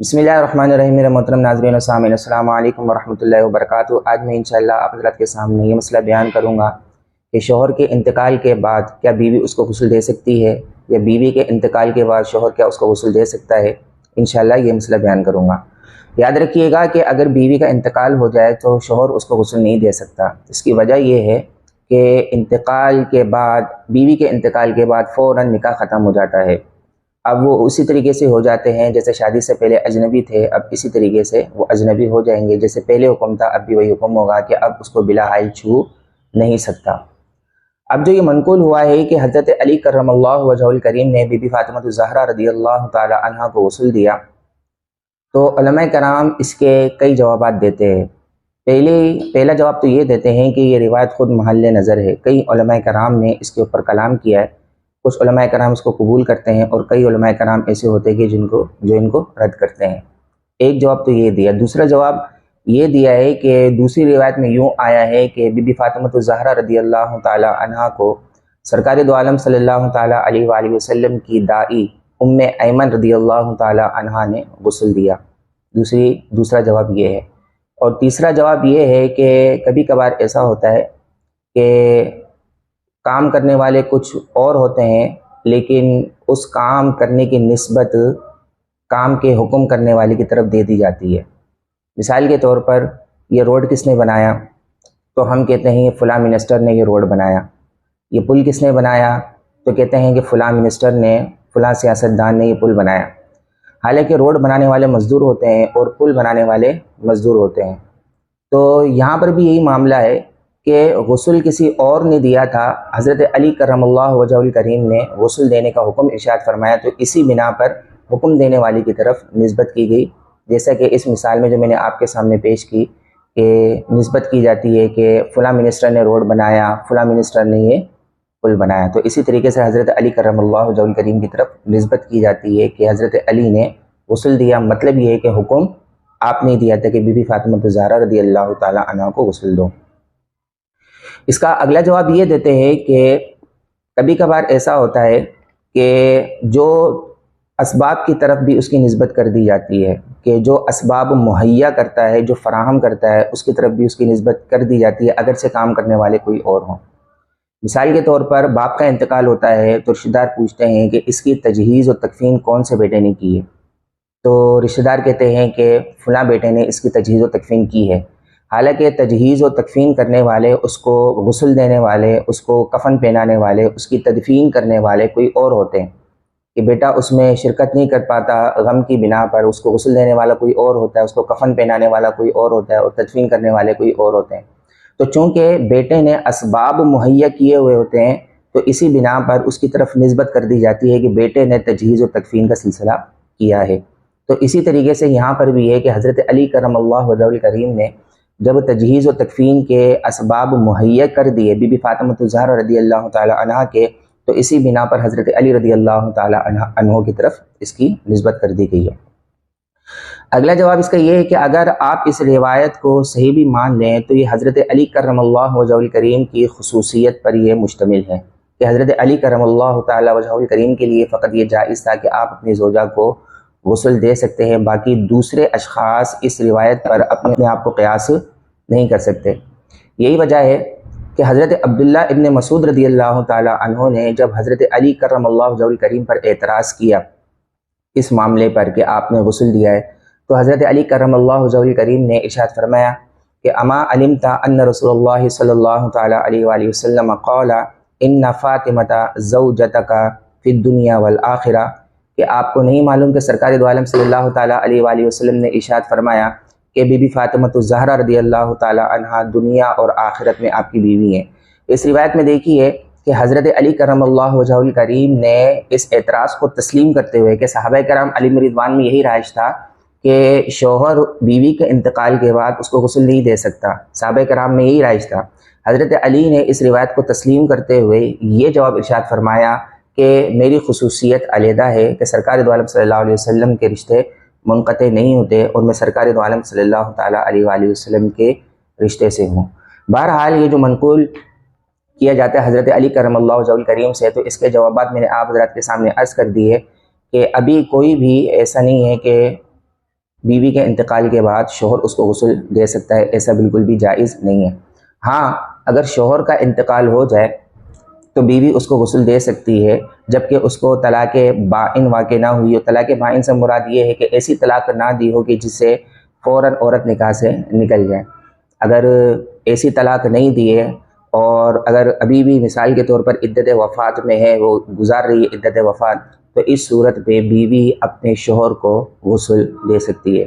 बिस्मिल्लाहिर्रहमानिर्रहीम। मेरे मोहतरम नाज़रीन और सामीन, अस्सलामु अलैकुम वरहमतुल्लाहि वबरकातुहू। आज मैं इंशाअल्लाह आप हज़रात के सामने ये मसला बयान करूँगा कि शौहर के इंतकाल के बाद क्या बीवी उसको गुस्ल दे सकती है, या बीवी के इंतकाल के बाद शौहर क्या उसको गुस्ल दे सकता है। इंशाअल्लाह ये मसला बयान करूँगा। याद रखिएगा कि अगर बीवी का इंतकाल हो जाए तो शौहर उसको गुस्ल नहीं दे सकता। इसकी वजह यह है कि इंतकाल के बाद, बीवी के इंतकाल के बाद फ़ौरन निकाह ख़त्म हो जाता है। अब वो उसी तरीके से हो जाते हैं जैसे शादी से पहले अजनबी थे, अब इसी तरीके से वो अजनबी हो जाएंगे। जैसे पहले हुक्म था अब भी वही हुक्म होगा कि अब उसको बिला हाइल छू नहीं सकता। अब जो ये मनकूल हुआ है कि हज़रत अली करमल्लाहु वजहुल करीम ने बीबी फातिमा ज़हरा रज़ियल्लाहु ताला अन्हा को गुस्ल दिया, तो उलमा कराम इसके कई जवाबात देते हैं। पहला जवाब तो ये देते हैं कि ये रिवायत ख़ुद महल नज़र है। कई उलमा कराम ने इसके ऊपर कलाम किया है। कुछ उलमा कराम इसको कबूल करते हैं और कई उलमा कराम ऐसे होते हैं कि जो इनको रद्द करते हैं। एक जवाब तो ये दिया। दूसरा जवाब ये दिया है कि दूसरी रिवायत में यूँ आया है कि बीबी फातिमा ज़हरा रज़ियल्लाहु ताला अन्हा को सरकार दो आलम सल्लल्लाहु ताला अलैहि वसल्लम की दाई उम्मे ऐमन रज़ियल्लाहु ताला अन्हा ने गुस्ल दिया। दूसरा जवाब ये है। और तीसरा जवाब ये है कि कभी कभार ऐसा होता है कि काम करने वाले कुछ और होते हैं, लेकिन उस काम करने की निस्बत काम के हुक्म करने वाले की तरफ दे दी जाती है। मिसाल के तौर पर ये रोड किसने बनाया, तो हम कहते हैं फ़लाँ मिनिस्टर ने ये रोड बनाया। ये पुल किसने बनाया, तो कहते हैं कि फ़लाँ मिनिस्टर ने, फ़लाँ सियासतदान ने ये पुल बनाया। हालांकि रोड बनाने वाले मज़दूर होते हैं और पुल बनाने वाले मज़दूर होते हैं। तो यहाँ पर भी यही मामला है कि गुस्ल किसी और ने दिया था। हज़रत अली करमल्लाहु वजहुल करीम ने गुस्ल देने का हुक्म इरशाद फरमाया, तो इसी बिना पर हुक्म देने वाले की तरफ निस्बत की गई। जैसा कि इस मिसाल में जो मैंने आपके सामने पेश की कि निस्बत की जाती है कि फ़लाँ मिनिस्टर ने रोड बनाया, फ़लाँ मिनिस्टर ने ये पुल बनाया, तो इसी तरीके से हज़रत अली करमल्लाहु वजहुल करीम की तरफ निस्बत की जाती है कि हज़रत अली ने गुस्ल दिया। मतलब ये है कि हुक्म आपने दिया था कि बीबी फातिमा ज़हरा रज़ियल्लाहु ताला अन्हा को गुस्ल दो। इसका अगला जवाब ये देते हैं कि कभी कभार ऐसा होता है कि जो असबाब की तरफ भी उसकी निस्बत कर दी जाती है, कि जो असबाब मुहैया करता है, जो फराहम करता है, उसकी तरफ भी उसकी निस्बत कर दी जाती है, अगर से काम करने वाले कोई और हों। मिसाल के तौर पर बाप का इंतकाल होता है तो रिश्तेदार पूछते हैं कि इसकी तजहीज़ और तकफीन कौन से बेटे ने की है, तो रिश्तेदार कहते हैं कि फ़लाँ बेटे ने इसकी तजहीज़ और तकफीन की है। हालांकि तजहीज़ और तकफीन करने वाले, उसको गुस्ल देने वाले, उसको कफ़न पहनाने वाले, उसकी तदफीन करने वाले कोई और होते हैं कि बेटा उसमें शिरकत नहीं कर पाता गम की बिना पर। उसको गुस्ल देने वाला कोई और होता है, उसको कफ़न पहनाने वाला कोई और होता है, और तदफीन करने वाले कोई और होते हैं। तो चूँकि बेटे ने असबाब मुहैया किए हुए होते हैं, तो इसी बिना पर उसकी तरफ निस्बत कर दी जाती है कि बेटे ने तजहीज़ और तकफीन का सिलसिला किया है। तो इसी तरीके से यहाँ पर भी है कि हज़रत अली करमल्लाहु वजहुल करीम ने जब तजहीज़ और तकफीन के असबाब मुहैया कर दिए बीबी फातिमा ज़हरा रज़ियल्लाहु ताला अन्हा के, तो इसी बिना पर हज़रत अली रज़ियल्लाहु ताला अन्हु की तरफ इसकी निस्बत कर दी गई है। अगला जवाब इसका ये है कि अगर आप इस रिवायत को सही भी मान लें तो ये हज़रत अली करमल्लाहु वजहुल करीम की खुसूसियत पर यह मुश्तमिल है कि हज़रत अली करमल्लाहु ताला वजहुल करीम के लिए फ़कत ये जायज़ था कि आप अपनी ज़ौजा को गुस्ल दे सकते हैं, बाकी दूसरे अशख़ास इस रिवायत पर अपने आप को क़यास नहीं कर सकते। यही वजह है कि हज़रत अब्दुल्ला इब्न मसूद रज़ियल्लाहु ताला अन्हु ने जब हज़रत अली करमल्लाहु वजहुल करीम पर एतराज़ किया इस मामले पर कि आपने गुस्ल दिया है, तो हज़रत अली करमल्लाहु वजहुल करीम ने इरशाद फरमाया कि अमा अलिमता अन्न रसूलुल्लाह सल्लल्लाहु ताला अलैहि वसल्लम क़ाला इन्ना फ़ातिमता ज़ौजतका फ़िद दुनिया वल आखिरा, कि आपको नहीं मालूम कि सरकार दो आलम सल्लल्लाहु ताला अलैहि वसल्लम ने इरशाद फरमाया कि बीबी फातिमा ज़हरा रज़ियल्लाहु ताला अन्हा दुनिया और आखिरत में आपकी बीवी हैं। इस रिवायत में देखिए कि हज़रत अली करमल्लाहु वजहुल करीम ने इस एतराज़ को तस्लीम करते हुए कि सहाबा कराम अलैहिम रिज़वान में यही राइज था कि शौहर बीवी के इंतकाल के बाद उसको गुस्ल नहीं दे सकता, सहाबा कराम में यही राइज था। हज़रत अली ने इस रिवायत को तस्लीम करते हुए ये जवाब इरशाद फरमाया कि मेरी खुसूसियत अलहदा है कि सरकार दो आलम सल्लल्लाहु अलैहि वसल्लम के रिश्ते मुनक़ते नहीं होते और मैं सरकार दो आलम सल्लल्लाहु ताला अलैहि वसल्लम के रिश्ते से हूँ। बहरहाल ये जो मनक़ूल किया जाता है हज़रत अली करमल्लाहु वजहुल करीम से, तो इसके जवाबात मैंने आप हज़रात के सामने अर्ज़ कर दिए कि अभी कोई भी ऐसा नहीं है कि بیوی کے انتقال کے بعد شوہر اس کو غسل دے سکتا ہے، ایسا بالکل بھی جائز نہیں ہے۔ ہاں اگر شوہر کا انتقال ہو جائے تو بیوی اس کو غسل دے سکتی ہے، جبکہ اس کو طلاق بائن واقع نہ ہوئی ہو۔ طلاق بائن سے مراد یہ ہے کہ ایسی طلاق نہ دی ہو کہ جس سے فوراً عورت نکاح سے نکل جائے۔ اگر ایسی طلاق نہیں دی ہے اور اگر ابھی بھی مثال کے طور پر عدت وفات میں ہے، وہ گزار رہی ہے عدت وفات، تو اس صورت پہ بیوی اپنے شوہر کو غسل دے سکتی ہے۔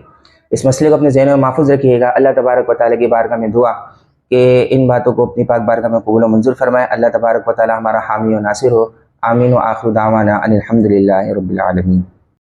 اس مسئلے کو اپنے ذہن میں محفوظ رکھیے گا۔ اللہ تبارک و تعالیٰ کی بارگاہ میں دعا کہ ان باتوں کو اپنی پاک بارگاہ میں قبول و منظور فرمائے۔ اللہ تبارک و تعالیٰ ہمارا حامی و ناصر ہو۔ آمین و آخر دعوانا ان الحمد للہ رب العالمین۔